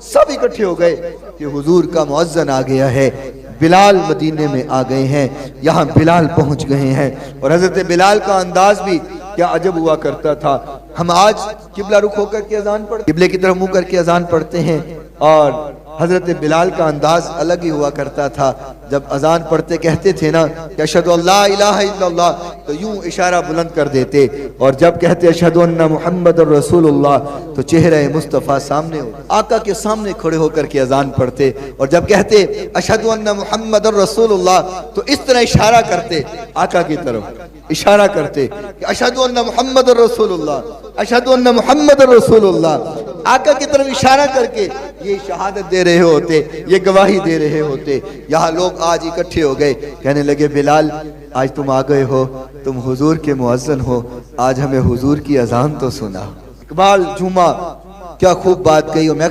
सब इकट्ठे हो गए कि हुजूर का मुअज्जिन आ गया है, बिलाल मदीने में आ गए हैं, यहाँ बिलाल पहुंच गए हैं। और हजरत बिलाल का अंदाज भी क्या अजब हुआ करता था। हम आज किबला रुख होकर के अजान पढ़ते, किबले की तरफ मुंह करके अजान पढ़ते हैं, और हजरत बिलाल का अंदाज अलग ही हुआ करता था। जब अजान पढ़ते कहते थे ना कि अशहदु अल्ला इलाहा इल्लल्लाह, तो यूं इशारा बुलंद कर देते, और जब कहते अशहदु अन्ना मुहम्मदुर रसूलुल्लाह तो चेहरे मुस्तफ़ा सामने हो, आका के सामने खड़े होकर के अजान पढ़ते। और जब कहते अशहदु अन्ना मुहम्मदुर रसूलुल्लाह तो इस तरह इशारा करते, आका की तरफ इशारा करते कि अशहदु अन्ना मुहम्मदुर रसूलुल्लाह, अशहदु अन्ना मुहम्मदुर रसूलुल्लाह। आका की तरफ इशारा करके ये शहादत दे रहे होते, ये गवाही दे रहे होते। यहाँ लोग आज इकट्ठे हो गए, कहने लगे बिलाल आज तुम आ गए हो, तुम हुजूर के मुअज्जिन हो, आज हमें हुजूर की अजान तो सुना। इकबाल झूमा, क्या खूब बात कही। और मैं